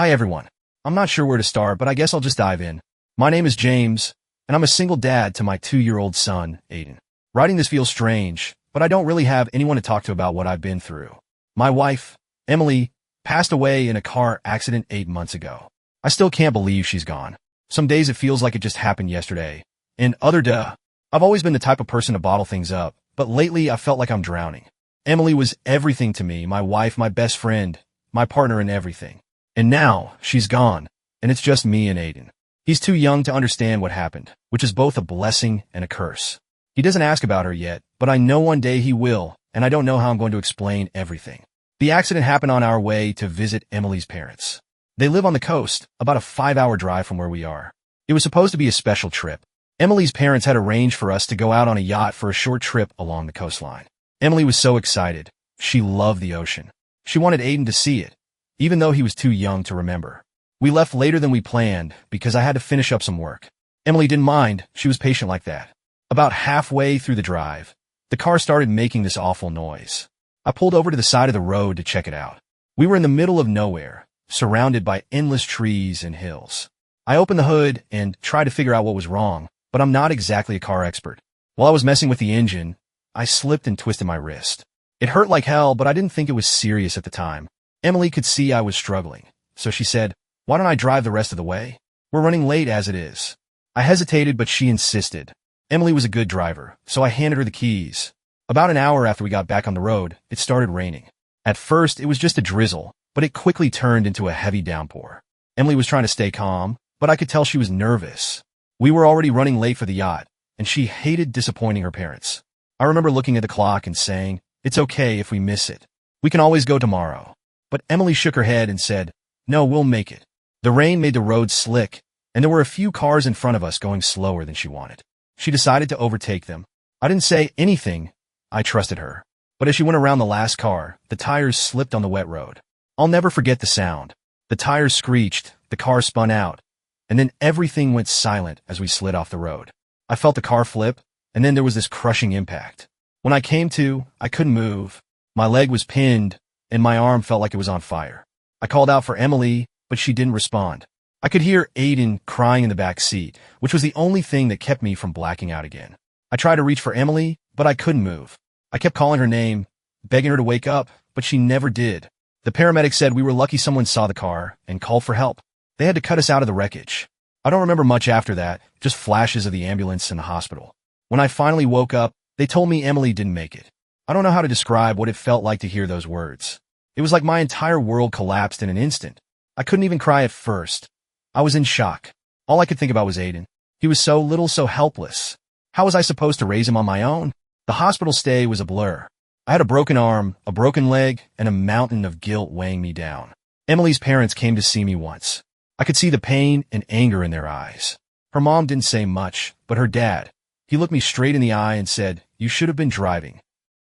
Hi everyone. I'm not sure where to start, but I guess I'll just dive in. My name is James, and I'm a single dad to my 2-year-old son, Aiden. Writing this feels strange, but I don't really have anyone to talk to about what I've been through. My wife, Emily, passed away in a car accident 8 months ago. I still can't believe she's gone. Some days it feels like it just happened yesterday. And I've always been the type of person to bottle things up, but lately I felt like I'm drowning. Emily was everything to me, my wife, my best friend, my partner in everything. And now, she's gone, and it's just me and Aiden. He's too young to understand what happened, which is both a blessing and a curse. He doesn't ask about her yet, but I know one day he will, and I don't know how I'm going to explain everything. The accident happened on our way to visit Emily's parents. They live on the coast, about a 5-hour drive from where we are. It was supposed to be a special trip. Emily's parents had arranged for us to go out on a yacht for a short trip along the coastline. Emily was so excited. She loved the ocean. She wanted Aiden to see it, even though he was too young to remember. We left later than we planned because I had to finish up some work. Emily didn't mind. She was patient like that. About halfway through the drive, the car started making this awful noise. I pulled over to the side of the road to check it out. We were in the middle of nowhere, surrounded by endless trees and hills. I opened the hood and tried to figure out what was wrong, but I'm not exactly a car expert. While I was messing with the engine, I slipped and twisted my wrist. It hurt like hell, but I didn't think it was serious at the time. Emily could see I was struggling, so she said, "Why don't I drive the rest of the way? We're running late as it is." I hesitated, but she insisted. Emily was a good driver, so I handed her the keys. About an hour after we got back on the road, it started raining. At first, it was just a drizzle, but it quickly turned into a heavy downpour. Emily was trying to stay calm, but I could tell she was nervous. We were already running late for the yacht, and she hated disappointing her parents. I remember looking at the clock and saying, "It's okay if we miss it. We can always go tomorrow." But Emily shook her head and said, "No, we'll make it." The rain made the road slick, and there were a few cars in front of us going slower than she wanted. She decided to overtake them. I didn't say anything. I trusted her. But as she went around the last car, the tires slipped on the wet road. I'll never forget the sound. The tires screeched, the car spun out, and then everything went silent as we slid off the road. I felt the car flip, and then there was this crushing impact. When I came to, I couldn't move. My leg was pinned, and my arm felt like it was on fire. I called out for Emily, but she didn't respond. I could hear Aiden crying in the back seat, which was the only thing that kept me from blacking out again. I tried to reach for Emily, but I couldn't move. I kept calling her name, begging her to wake up, but she never did. The paramedics said we were lucky someone saw the car and called for help. They had to cut us out of the wreckage. I don't remember much after that, just flashes of the ambulance and the hospital. When I finally woke up, they told me Emily didn't make it. I don't know how to describe what it felt like to hear those words. It was like my entire world collapsed in an instant. I couldn't even cry at first. I was in shock. All I could think about was Aiden. He was so little, so helpless. How was I supposed to raise him on my own? The hospital stay was a blur. I had a broken arm, a broken leg, and a mountain of guilt weighing me down. Emily's parents came to see me once. I could see the pain and anger in their eyes. Her mom didn't say much, but her dad, he looked me straight in the eye and said, "You should have been driving."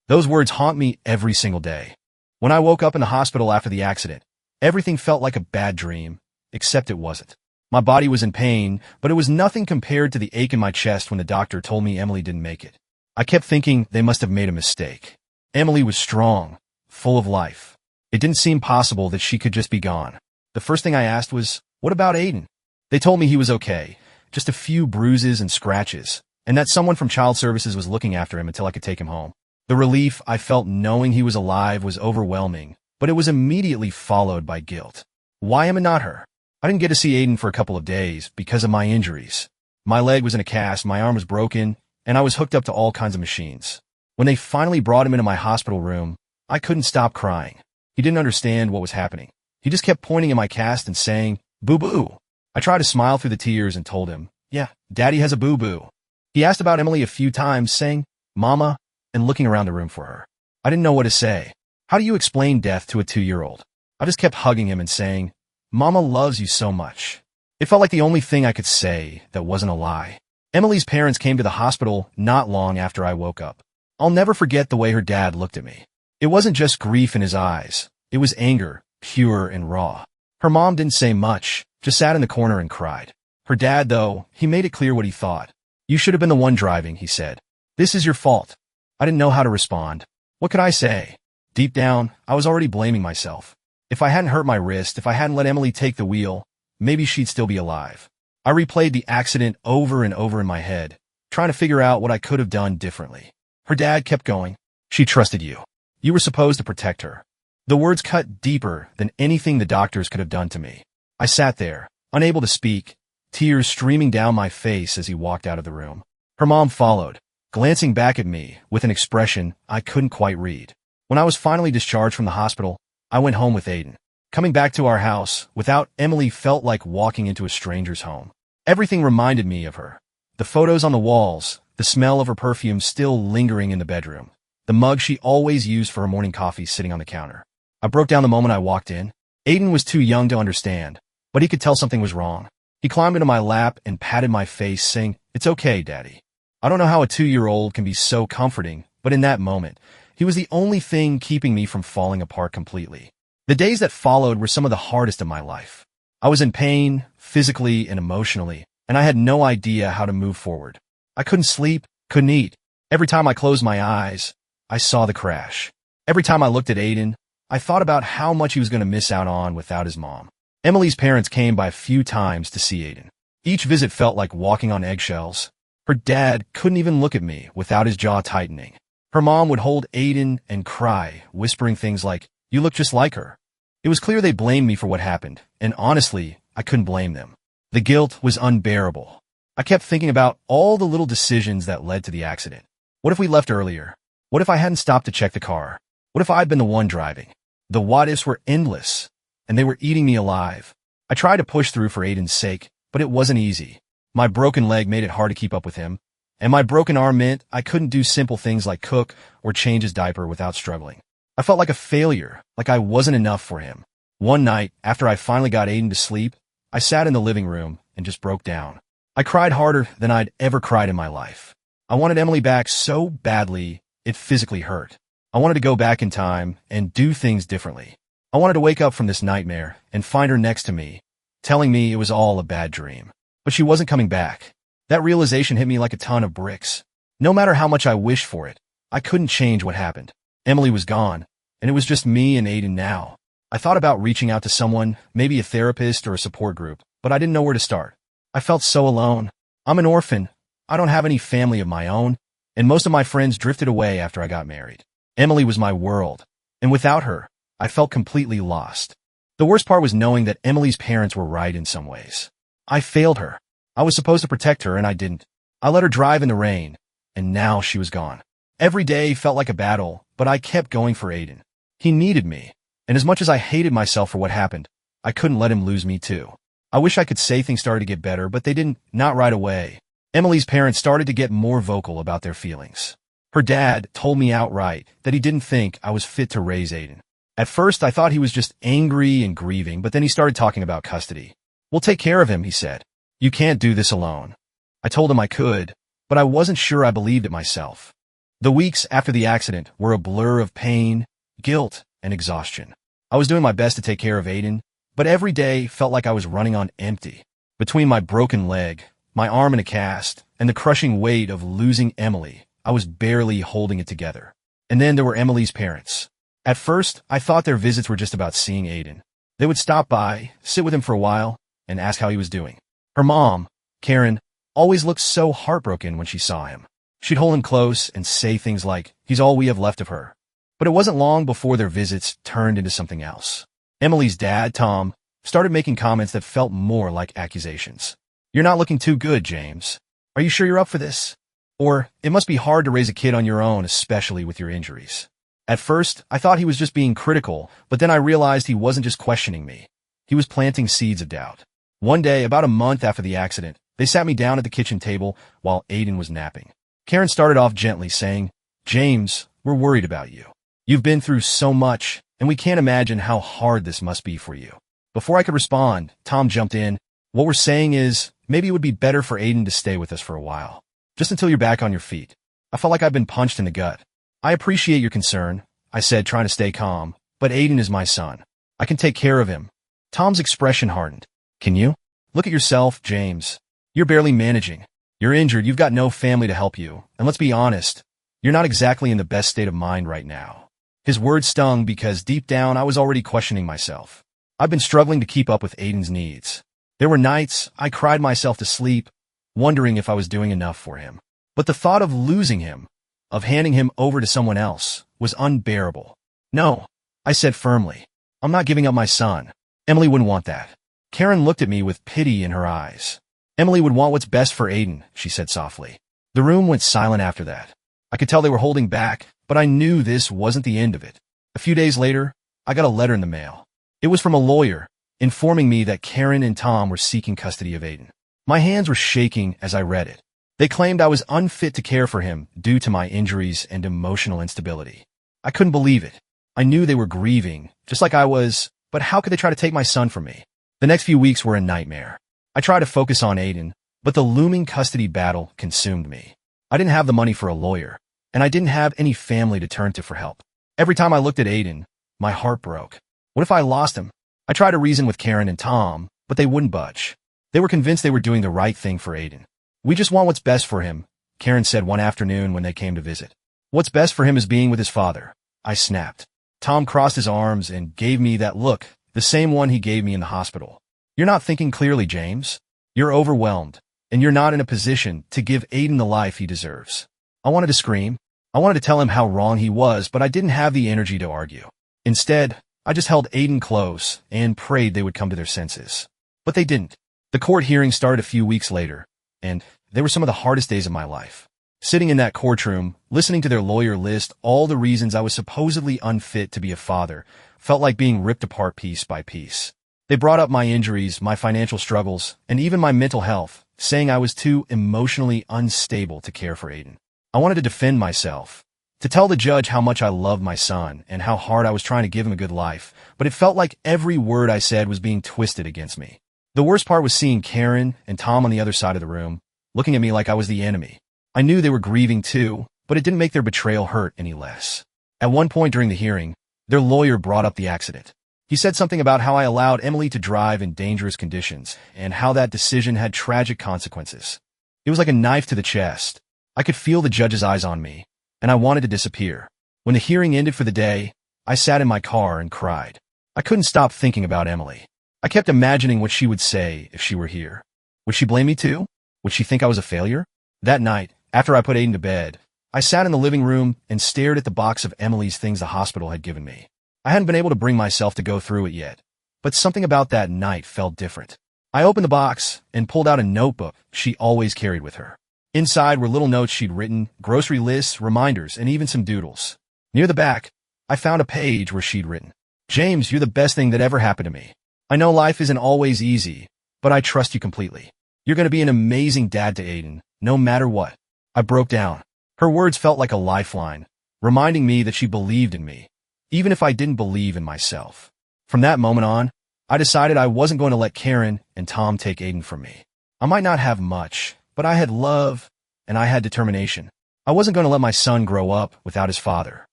Those words haunt me every single day. When I woke up in the hospital after the accident, everything felt like a bad dream, except it wasn't. My body was in pain, but it was nothing compared to the ache in my chest when the doctor told me Emily didn't make it. I kept thinking they must have made a mistake. Emily was strong, full of life. It didn't seem possible that she could just be gone. The first thing I asked was, "What about Aiden?" They told me he was okay, just a few bruises and scratches, and that someone from child services was looking after him until I could take him home. The relief I felt knowing he was alive was overwhelming, but it was immediately followed by guilt. Why am I not her? I didn't get to see Aiden for a couple of days because of my injuries. My leg was in a cast, my arm was broken, and I was hooked up to all kinds of machines. When they finally brought him into my hospital room, I couldn't stop crying. He didn't understand what was happening. He just kept pointing at my cast and saying, "Boo-boo." I tried to smile through the tears and told him, "Yeah, Daddy has a boo-boo." He asked about Emily a few times, saying, "Mama," and looking around the room for her. I didn't know what to say. How do you explain death to a 2-year-old? I just kept hugging him and saying, "Mama loves you so much." It felt like the only thing I could say that wasn't a lie. Emily's parents came to the hospital not long after I woke up. I'll never forget the way her dad looked at me. It wasn't just grief in his eyes. It was anger, pure and raw. Her mom didn't say much, just sat in the corner and cried. Her dad, though, he made it clear what he thought. "You should have been the one driving," he said. "This is your fault." I didn't know how to respond. What could I say? Deep down, I was already blaming myself. If I hadn't hurt my wrist, if I hadn't let Emily take the wheel, maybe she'd still be alive. I replayed the accident over and over in my head, trying to figure out what I could have done differently. Her dad kept going. She trusted you. You were supposed to protect her. The words cut deeper than anything the doctors could have done to me. I sat there, unable to speak, tears streaming down my face as he walked out of the room. Her mom followed, glancing back at me with an expression I couldn't quite read. When I was finally discharged from the hospital, I went home with Aiden. Coming back to our house without Emily felt like walking into a stranger's home. Everything reminded me of her. The photos on the walls, the smell of her perfume still lingering in the bedroom, the mug she always used for her morning coffee sitting on the counter. I broke down the moment I walked in. Aiden was too young to understand, but he could tell something was wrong. He climbed into my lap and patted my face, saying, "It's okay, Daddy." I don't know how a 2-year-old can be so comforting, but in that moment, he was the only thing keeping me from falling apart completely. The days that followed were some of the hardest of my life. I was in pain, physically and emotionally, and I had no idea how to move forward. I couldn't sleep, couldn't eat. Every time I closed my eyes, I saw the crash. Every time I looked at Aiden, I thought about how much he was going to miss out on without his mom. Emily's parents came by a few times to see Aiden. Each visit felt like walking on eggshells. Her dad couldn't even look at me without his jaw tightening. Her mom would hold Aiden and cry, whispering things like, "You look just like her." It was clear they blamed me for what happened, and honestly, I couldn't blame them. The guilt was unbearable. I kept thinking about all the little decisions that led to the accident. What if we left earlier? What if I hadn't stopped to check the car? What if I'd been the one driving? The what-ifs were endless, and they were eating me alive. I tried to push through for Aiden's sake, but it wasn't easy. My broken leg made it hard to keep up with him, and my broken arm meant I couldn't do simple things like cook or change his diaper without struggling. I felt like a failure, like I wasn't enough for him. One night, after I finally got Aiden to sleep, I sat in the living room and just broke down. I cried harder than I'd ever cried in my life. I wanted Emily back so badly, it physically hurt. I wanted to go back in time and do things differently. I wanted to wake up from this nightmare and find her next to me, telling me it was all a bad dream. But she wasn't coming back. That realization hit me like a ton of bricks. No matter how much I wished for it, I couldn't change what happened. Emily was gone, and it was just me and Aiden now. I thought about reaching out to someone, maybe a therapist or a support group, but I didn't know where to start. I felt so alone. I'm an orphan. I don't have any family of my own, and most of my friends drifted away after I got married. Emily was my world, and without her, I felt completely lost. The worst part was knowing that Emily's parents were right in some ways. I failed her. I was supposed to protect her, and I didn't. I let her drive in the rain, and now she was gone. Every day felt like a battle, but I kept going for Aiden. He needed me, and as much as I hated myself for what happened, I couldn't let him lose me too. I wish I could say things started to get better, but they didn't, not right away. Emily's parents started to get more vocal about their feelings. Her dad told me outright that he didn't think I was fit to raise Aiden. At first, I thought he was just angry and grieving, but then he started talking about custody. "We'll take care of him," he said. "You can't do this alone." I told him I could, but I wasn't sure I believed it myself. The weeks after the accident were a blur of pain, guilt, and exhaustion. I was doing my best to take care of Aiden, but every day felt like I was running on empty. Between my broken leg, my arm in a cast, and the crushing weight of losing Emily, I was barely holding it together. And then there were Emily's parents. At first, I thought their visits were just about seeing Aiden. They would stop by, sit with him for a while, and ask how he was doing. Her mom, Karen, always looked so heartbroken when she saw him. She'd hold him close and say things like, "He's all we have left of her." But it wasn't long before their visits turned into something else. Emily's dad, Tom, started making comments that felt more like accusations. "You're not looking too good, James. Are you sure you're up for this?" Or, "It must be hard to raise a kid on your own, especially with your injuries." At first, I thought he was just being critical, but then I realized he wasn't just questioning me. He was planting seeds of doubt. One day, about a month after the accident, they sat me down at the kitchen table while Aiden was napping. Karen started off gently saying, "James, we're worried about you. You've been through so much, and we can't imagine how hard this must be for you." Before I could respond, Tom jumped in. "What we're saying is, maybe it would be better for Aiden to stay with us for a while. Just until you're back on your feet." I felt like I'd been punched in the gut. "I appreciate your concern," I said, trying to stay calm, "but Aiden is my son. I can take care of him." Tom's expression hardened. "Can you? Look at yourself, James. You're barely managing. You're injured, you've got no family to help you, and let's be honest, you're not exactly in the best state of mind right now." His words stung because deep down I was already questioning myself. I've been struggling to keep up with Aiden's needs. There were nights I cried myself to sleep, wondering if I was doing enough for him. But the thought of losing him, of handing him over to someone else, was unbearable. No, I said firmly. I'm not giving up my son. Emily wouldn't want that. Karen looked at me with pity in her eyes. Emily would want what's best for Aiden, she said softly. The room went silent after that. I could tell they were holding back, but I knew this wasn't the end of it. A few days later, I got a letter in the mail. It was from a lawyer, informing me that Karen and Tom were seeking custody of Aiden. My hands were shaking as I read it. They claimed I was unfit to care for him due to my injuries and emotional instability. I couldn't believe it. I knew they were grieving, just like I was, but how could they try to take my son from me? The next few weeks were a nightmare. I tried to focus on Aiden, but the looming custody battle consumed me. I didn't have the money for a lawyer, and I didn't have any family to turn to for help. Every time I looked at Aiden, my heart broke. What if I lost him? I tried to reason with Karen and Tom, but they wouldn't budge. They were convinced they were doing the right thing for Aiden. We just want what's best for him, Karen said one afternoon when they came to visit. What's best for him is being with his father. I snapped. Tom crossed his arms and gave me that look, the same one he gave me in the hospital. You're not thinking clearly, James. You're overwhelmed, and you're not in a position to give Aiden the life he deserves. I wanted to scream. I wanted to tell him how wrong he was, but I didn't have the energy to argue. Instead, I just held Aiden close and prayed they would come to their senses. But they didn't. The court hearing started a few weeks later, and they were some of the hardest days of my life. Sitting in that courtroom, listening to their lawyer list all the reasons I was supposedly unfit to be a father, felt like being ripped apart piece by piece. They brought up my injuries, my financial struggles, and even my mental health, saying I was too emotionally unstable to care for Aiden. I wanted to defend myself, to tell the judge how much I loved my son and how hard I was trying to give him a good life, but it felt like every word I said was being twisted against me. The worst part was seeing Karen and Tom on the other side of the room, looking at me like I was the enemy. I knew they were grieving too, but it didn't make their betrayal hurt any less. At one point during the hearing, their lawyer brought up the accident. He said something about how I allowed Emily to drive in dangerous conditions and how that decision had tragic consequences. It was like a knife to the chest. I could feel the judge's eyes on me, and I wanted to disappear. When the hearing ended for the day, I sat in my car and cried. I couldn't stop thinking about Emily. I kept imagining what she would say if she were here. Would she blame me too? Would she think I was a failure? That night, after I put Aiden to bed, I sat in the living room and stared at the box of Emily's things the hospital had given me. I hadn't been able to bring myself to go through it yet, but something about that night felt different. I opened the box and pulled out a notebook she always carried with her. Inside were little notes she'd written, grocery lists, reminders, and even some doodles. Near the back, I found a page where she'd written, "James, you're the best thing that ever happened to me. I know life isn't always easy, but I trust you completely. You're going to be an amazing dad to Aiden, no matter what." I broke down. Her words felt like a lifeline, reminding me that she believed in me, even if I didn't believe in myself. From that moment on, I decided I wasn't going to let Karen and Tom take Aiden from me. I might not have much, but I had love, and I had determination. I wasn't going to let my son grow up without his father.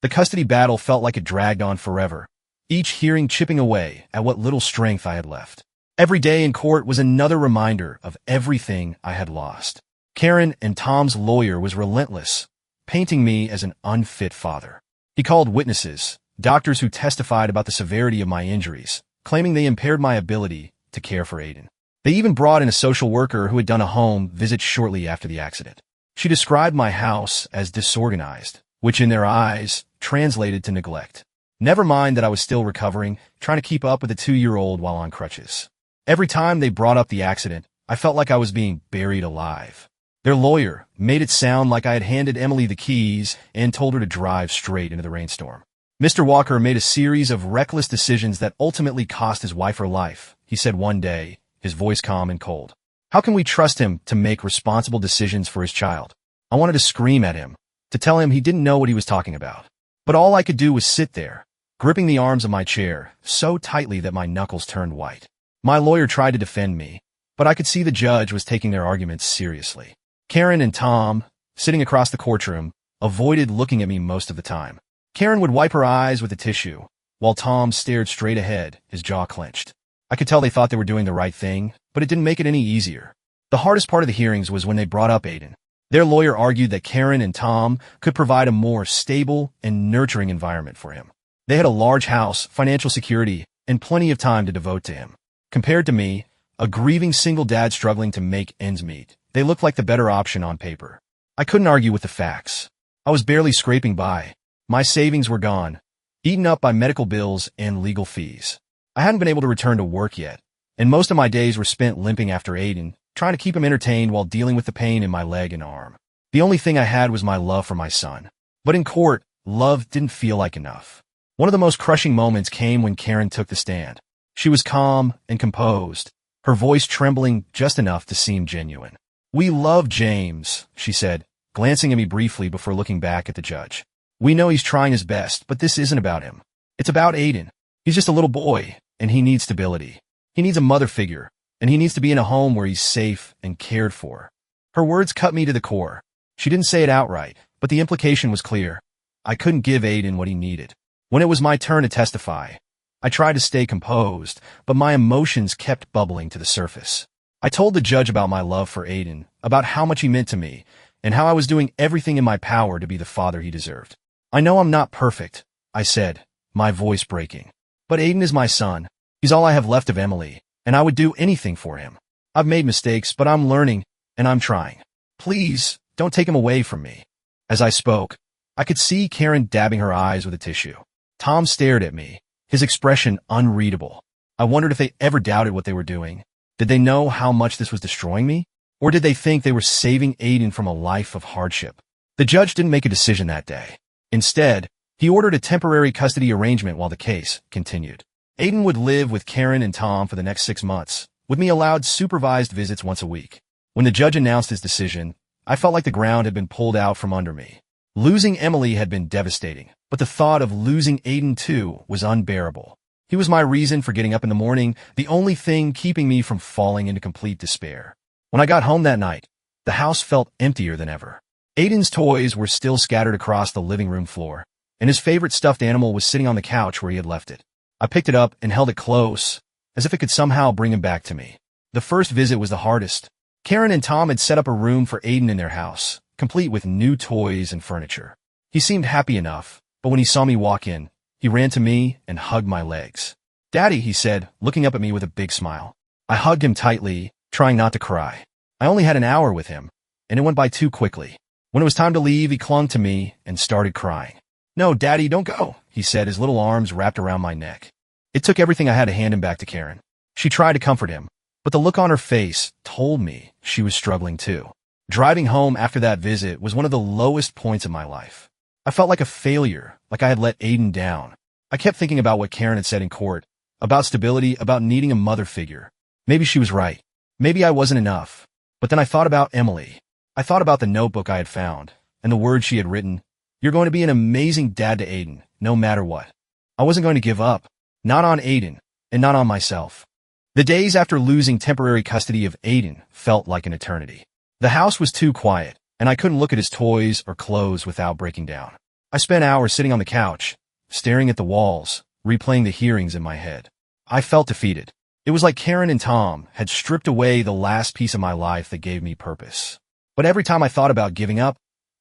The custody battle felt like it dragged on forever, each hearing chipping away at what little strength I had left. Every day in court was another reminder of everything I had lost. Karen and Tom's lawyer was relentless, painting me as an unfit father. He called witnesses, doctors who testified about the severity of my injuries, claiming they impaired my ability to care for Aiden. They even brought in a social worker who had done a home visit shortly after the accident. She described my house as disorganized, which in their eyes translated to neglect. Never mind that I was still recovering, trying to keep up with a 2-year-old while on crutches. Every time they brought up the accident, I felt like I was being buried alive. Their lawyer made it sound like I had handed Emily the keys and told her to drive straight into the rainstorm. Mr. Walker made a series of reckless decisions that ultimately cost his wife her life, he said one day, his voice calm and cold. How can we trust him to make responsible decisions for his child? I wanted to scream at him, to tell him he didn't know what he was talking about. But all I could do was sit there, gripping the arms of my chair so tightly that my knuckles turned white. My lawyer tried to defend me, but I could see the judge was taking their arguments seriously. Karen and Tom, sitting across the courtroom, avoided looking at me most of the time. Karen would wipe her eyes with a tissue, while Tom stared straight ahead, his jaw clenched. I could tell they thought they were doing the right thing, but it didn't make it any easier. The hardest part of the hearings was when they brought up Aiden. Their lawyer argued that Karen and Tom could provide a more stable and nurturing environment for him. They had a large house, financial security, and plenty of time to devote to him. Compared to me, a grieving single dad struggling to make ends meet, they looked like the better option on paper. I couldn't argue with the facts. I was barely scraping by. My savings were gone, eaten up by medical bills and legal fees. I hadn't been able to return to work yet, and most of my days were spent limping after Aiden, trying to keep him entertained while dealing with the pain in my leg and arm. The only thing I had was my love for my son. But in court, love didn't feel like enough. One of the most crushing moments came when Karen took the stand. She was calm and composed, her voice trembling just enough to seem genuine. "We love James," she said, glancing at me briefly before looking back at the judge. "We know he's trying his best, but this isn't about him. It's about Aiden. He's just a little boy, and he needs stability. He needs a mother figure, and he needs to be in a home where he's safe and cared for." Her words cut me to the core. She didn't say it outright, but the implication was clear. I couldn't give Aiden what he needed. When it was my turn to testify, I tried to stay composed, but my emotions kept bubbling to the surface. I told the judge about my love for Aiden, about how much he meant to me, and how I was doing everything in my power to be the father he deserved. "I know I'm not perfect," I said, my voice breaking. "But Aiden is my son. He's all I have left of Emily, and I would do anything for him. I've made mistakes, but I'm learning, and I'm trying. Please, don't take him away from me." As I spoke, I could see Karen dabbing her eyes with a tissue. Tom stared at me, his expression unreadable. I wondered if they ever doubted what they were doing. Did they know how much this was destroying me? Or did they think they were saving Aiden from a life of hardship? The judge didn't make a decision that day. Instead, he ordered a temporary custody arrangement while the case continued. Aiden would live with Karen and Tom for the next 6 months, with me allowed supervised visits once a week. When the judge announced his decision, I felt like the ground had been pulled out from under me. Losing Emily had been devastating, but the thought of losing Aiden too was unbearable. He was my reason for getting up in the morning, the only thing keeping me from falling into complete despair. When I got home that night, the house felt emptier than ever. Aiden's toys were still scattered across the living room floor, and his favorite stuffed animal was sitting on the couch where he had left it. I picked it up and held it close, as if it could somehow bring him back to me. The first visit was the hardest. Karen and Tom had set up a room for Aiden in their house, complete with new toys and furniture. He seemed happy enough, but when he saw me walk in, he ran to me and hugged my legs. "Daddy," he said, looking up at me with a big smile. I hugged him tightly, trying not to cry. I only had an hour with him, and it went by too quickly. When it was time to leave, he clung to me and started crying. "No, Daddy, don't go," he said, his little arms wrapped around my neck. It took everything I had to hand him back to Karen. She tried to comfort him, but the look on her face told me she was struggling too. Driving home after that visit was one of the lowest points of my life. I felt like a failure, like I had let Aiden down. I kept thinking about what Karen had said in court, about stability, about needing a mother figure. Maybe she was right. Maybe I wasn't enough. But then I thought about Emily. I thought about the notebook I had found, and the words she had written. "You're going to be an amazing dad to Aiden, no matter what." I wasn't going to give up. Not on Aiden, and not on myself. The days after losing temporary custody of Aiden felt like an eternity. The house was too quiet, and I couldn't look at his toys or clothes without breaking down. I spent hours sitting on the couch, staring at the walls, replaying the hearings in my head. I felt defeated. It was like Karen and Tom had stripped away the last piece of my life that gave me purpose. But every time I thought about giving up,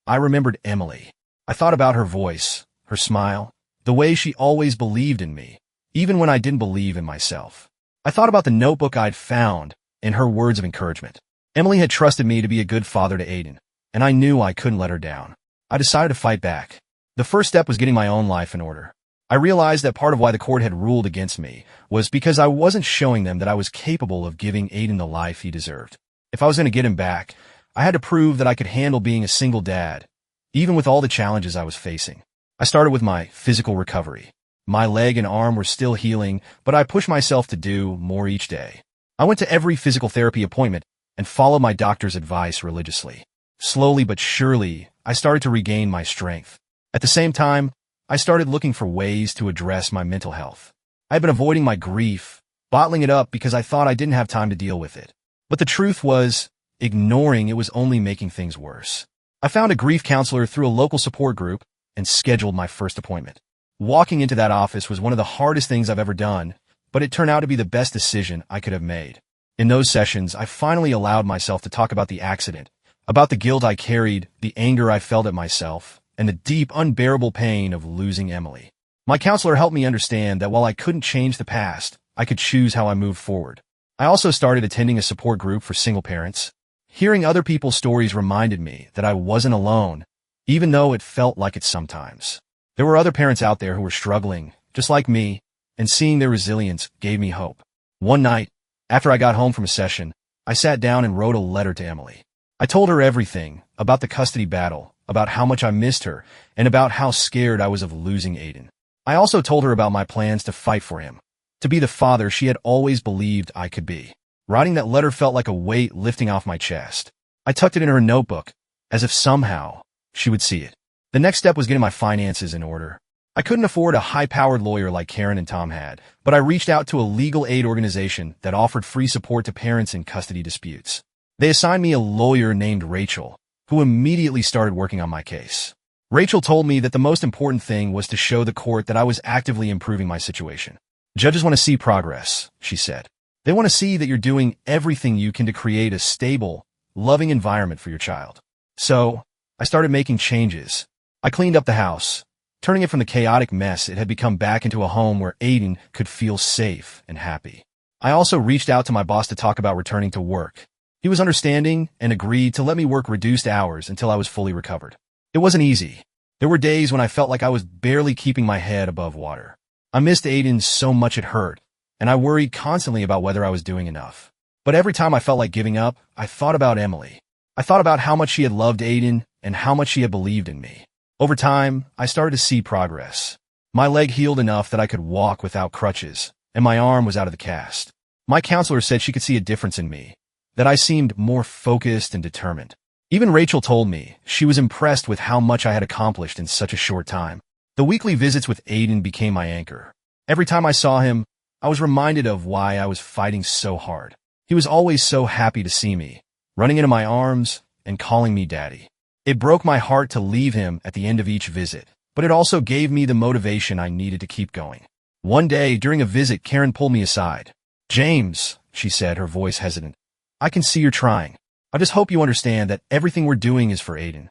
I remembered Emily. I thought about her voice, her smile, the way she always believed in me, even when I didn't believe in myself. I thought about the notebook I'd found and her words of encouragement. Emily had trusted me to be a good father to Aiden, and I knew I couldn't let her down. I decided to fight back. The first step was getting my own life in order. I realized that part of why the court had ruled against me was because I wasn't showing them that I was capable of giving Aiden the life he deserved. If I was going to get him back, I had to prove that I could handle being a single dad, even with all the challenges I was facing. I started with my physical recovery. My leg and arm were still healing, but I pushed myself to do more each day. I went to every physical therapy appointment and followed my doctor's advice religiously. Slowly but surely, I started to regain my strength. At the same time, I started looking for ways to address my mental health. I had been avoiding my grief, bottling it up because I thought I didn't have time to deal with it. But the truth was, ignoring it was only making things worse. I found a grief counselor through a local support group and scheduled my first appointment. Walking into that office was one of the hardest things I've ever done, but it turned out to be the best decision I could have made. In those sessions, I finally allowed myself to talk about the accident, about the guilt I carried, the anger I felt at myself, and the deep, unbearable pain of losing Emily. My counselor helped me understand that while I couldn't change the past, I could choose how I moved forward. I also started attending a support group for single parents. Hearing other people's stories reminded me that I wasn't alone, even though it felt like it sometimes. There were other parents out there who were struggling, just like me, and seeing their resilience gave me hope. One night, after I got home from a session, I sat down and wrote a letter to Emily. I told her everything about the custody battle, about how much I missed her, and about how scared I was of losing Aiden. I also told her about my plans to fight for him, to be the father she had always believed I could be. Writing that letter felt like a weight lifting off my chest. I tucked it in her notebook, as if somehow she would see it. The next step was getting my finances in order. I couldn't afford a high-powered lawyer like Karen and Tom had, but I reached out to a legal aid organization that offered free support to parents in custody disputes. They assigned me a lawyer named Rachel, who immediately started working on my case. Rachel told me that the most important thing was to show the court that I was actively improving my situation. Judges want to see progress, she said. They want to see that you're doing everything you can to create a stable, loving environment for your child. So, I started making changes. I cleaned up the house, turning it from the chaotic mess it had become back into a home where Aiden could feel safe and happy. I also reached out to my boss to talk about returning to work. He was understanding and agreed to let me work reduced hours until I was fully recovered. It wasn't easy. There were days when I felt like I was barely keeping my head above water. I missed Aiden so much it hurt, and I worried constantly about whether I was doing enough. But every time I felt like giving up, I thought about Emily. I thought about how much she had loved Aiden and how much she had believed in me. Over time, I started to see progress. My leg healed enough that I could walk without crutches, and my arm was out of the cast. My counselor said she could see a difference in me, that I seemed more focused and determined. Even Rachel told me she was impressed with how much I had accomplished in such a short time. The weekly visits with Aiden became my anchor. Every time I saw him, I was reminded of why I was fighting so hard. He was always so happy to see me, running into my arms and calling me daddy. It broke my heart to leave him at the end of each visit, but it also gave me the motivation I needed to keep going. One day, during a visit, Karen pulled me aside. "James," she said, her voice hesitant, "I can see you're trying. I just hope you understand that everything we're doing is for Aiden."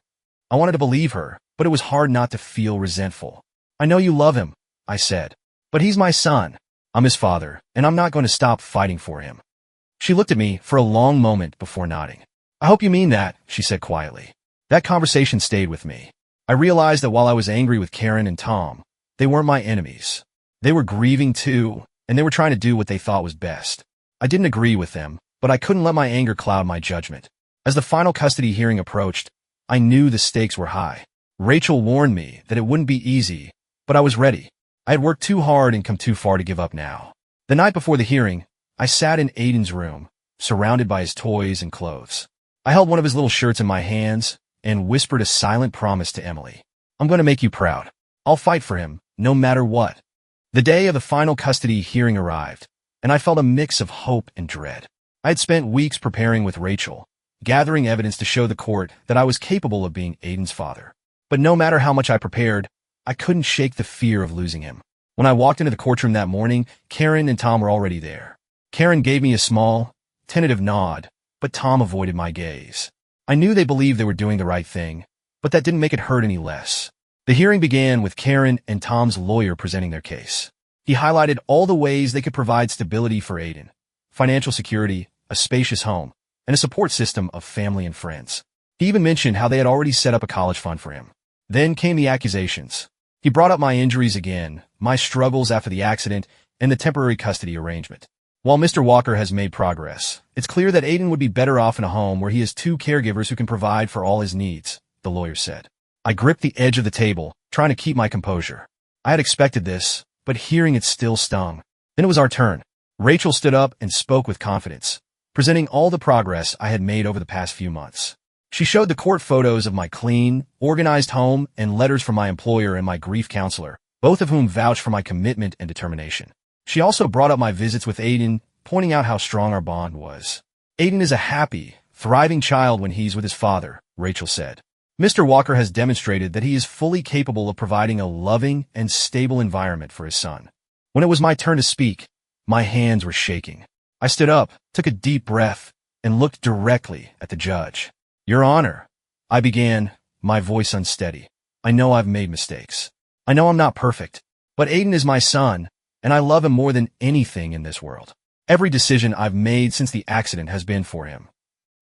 I wanted to believe her, but it was hard not to feel resentful. "I know you love him," I said, "but he's my son. I'm his father, and I'm not going to stop fighting for him." She looked at me for a long moment before nodding. "I hope you mean that," she said quietly. That conversation stayed with me. I realized that while I was angry with Karen and Tom, they weren't my enemies. They were grieving too, and they were trying to do what they thought was best. I didn't agree with them, but I couldn't let my anger cloud my judgment. As the final custody hearing approached, I knew the stakes were high. Rachel warned me that it wouldn't be easy, but I was ready. I had worked too hard and come too far to give up now. The night before the hearing, I sat in Aiden's room, surrounded by his toys and clothes. I held one of his little shirts in my hands and whispered a silent promise to Emily. "I'm going to make you proud. I'll fight for him, no matter what." The day of the final custody hearing arrived, and I felt a mix of hope and dread. I had spent weeks preparing with Rachel, gathering evidence to show the court that I was capable of being Aiden's father. But no matter how much I prepared, I couldn't shake the fear of losing him. When I walked into the courtroom that morning, Karen and Tom were already there. Karen gave me a small, tentative nod, but Tom avoided my gaze. I knew they believed they were doing the right thing, but that didn't make it hurt any less. The hearing began with Karen and Tom's lawyer presenting their case. He highlighted all the ways they could provide stability for Aiden: financial security, a spacious home, and a support system of family and friends. He even mentioned how they had already set up a college fund for him. Then came the accusations. He brought up my injuries again, my struggles after the accident, and the temporary custody arrangement. While Mr. Walker has made progress, it's clear that Aiden would be better off in a home where he has two caregivers who can provide for all his needs, the lawyer said. I gripped the edge of the table, trying to keep my composure. I had expected this, but hearing it still stung. Then it was our turn. Rachel stood up and spoke with confidence, presenting all the progress I had made over the past few months. She showed the court photos of my clean, organized home and letters from my employer and my grief counselor, both of whom vouched for my commitment and determination. She also brought up my visits with Aiden, pointing out how strong our bond was. Aiden is a happy, thriving child when he's with his father, Rachel said. Mr. Walker has demonstrated that he is fully capable of providing a loving and stable environment for his son. When it was my turn to speak, my hands were shaking. I stood up, took a deep breath, and looked directly at the judge. Your Honor, I began, my voice unsteady. I know I've made mistakes. I know I'm not perfect, but Aiden is my son, and I love him more than anything in this world. Every decision I've made since the accident has been for him.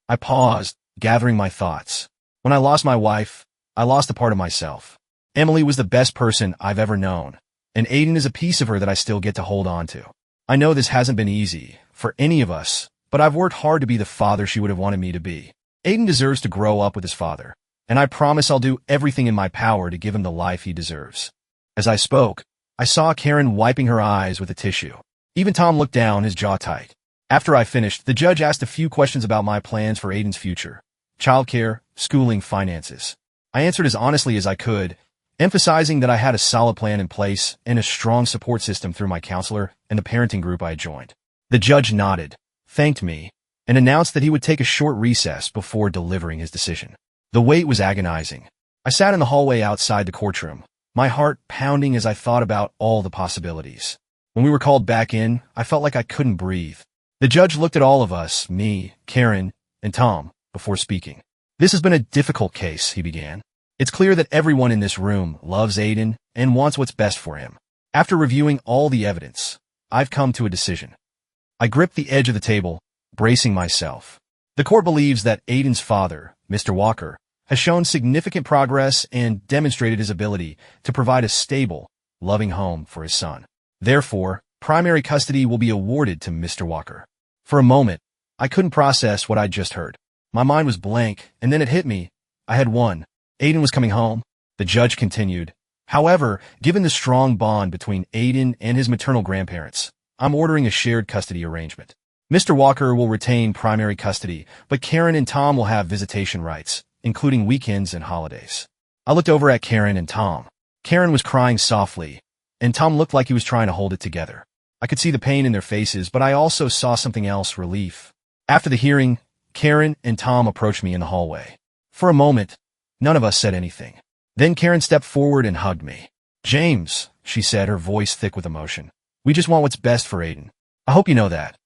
I paused, gathering my thoughts. When I lost my wife, I lost a part of myself. Emily was the best person I've ever known, and Aiden is a piece of her that I still get to hold on to. I know this hasn't been easy for any of us, but I've worked hard to be the father she would have wanted me to be. Aiden deserves to grow up with his father, and I promise I'll do everything in my power to give him the life he deserves. As I spoke, I saw Karen wiping her eyes with a tissue. Even Tom looked down, his jaw tight. After I finished, the judge asked a few questions about my plans for Aiden's future. Childcare, schooling, finances. I answered as honestly as I could, emphasizing that I had a solid plan in place and a strong support system through my counselor and the parenting group I had joined. The judge nodded, thanked me, and announced that he would take a short recess before delivering his decision. The wait was agonizing. I sat in the hallway outside the courtroom, my heart pounding as I thought about all the possibilities. When we were called back in, I felt like I couldn't breathe. The judge looked at all of us, me, Karen, and Tom, before speaking. This has been a difficult case, he began. It's clear that everyone in this room loves Aiden and wants what's best for him. After reviewing all the evidence, I've come to a decision. I gripped the edge of the table, bracing myself. The court believes that Aiden's father, Mr. Walker, has shown significant progress and demonstrated his ability to provide a stable, loving home for his son. Therefore, primary custody will be awarded to Mr. Walker. For a moment, I couldn't process what I'd just heard. My mind was blank, and then it hit me. I had won. Aiden was coming home. The judge continued. However, given the strong bond between Aiden and his maternal grandparents, I'm ordering a shared custody arrangement. Mr. Walker will retain primary custody, but Karen and Tom will have visitation rights, including weekends and holidays. I looked over at Karen and Tom. Karen was crying softly, and Tom looked like he was trying to hold it together. I could see the pain in their faces, but I also saw something else, relief. After the hearing, Karen and Tom approached me in the hallway. For a moment, none of us said anything. Then Karen stepped forward and hugged me. James, she said, her voice thick with emotion. We just want what's best for Aiden. I hope you know that.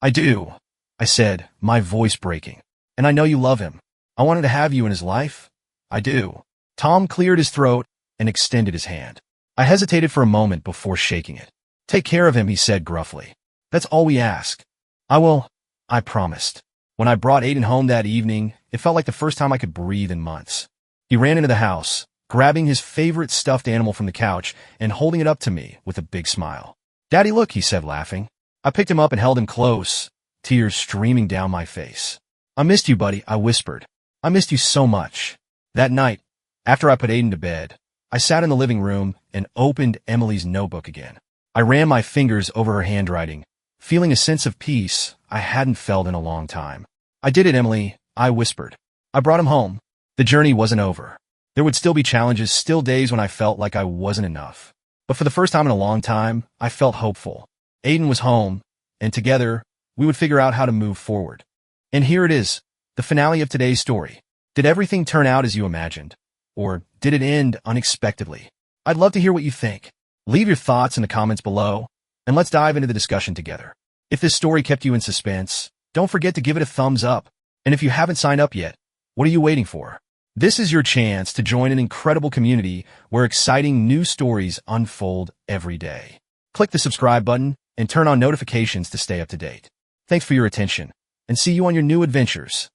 I do, I said, my voice breaking. And I know you love him. I wanted to have you in his life. I do. Tom cleared his throat and extended his hand. I hesitated for a moment before shaking it. Take care of him, he said gruffly. That's all we ask. I will, I promised. When I brought Aiden home that evening, it felt like the first time I could breathe in months. He ran into the house, grabbing his favorite stuffed animal from the couch and holding it up to me with a big smile. Daddy, look, he said, laughing. I picked him up and held him close, tears streaming down my face. I missed you, buddy, I whispered. I missed you so much. That night, after I put Aiden to bed, I sat in the living room and opened Emily's notebook again. I ran my fingers over her handwriting, feeling a sense of peace I hadn't felt in a long time. I did it, Emily, I whispered. I brought him home. The journey wasn't over. There would still be challenges, still days when I felt like I wasn't enough. But for the first time in a long time, I felt hopeful. Aiden was home, and together, we would figure out how to move forward. And here it is, the finale of today's story. Did everything turn out as you imagined? Or did it end unexpectedly? I'd love to hear what you think. Leave your thoughts in the comments below, and let's dive into the discussion together. If this story kept you in suspense, don't forget to give it a thumbs up. And if you haven't signed up yet, what are you waiting for? This is your chance to join an incredible community where exciting new stories unfold every day. Click the subscribe button and turn on notifications to stay up to date. Thanks for your attention, and see you on your new adventures.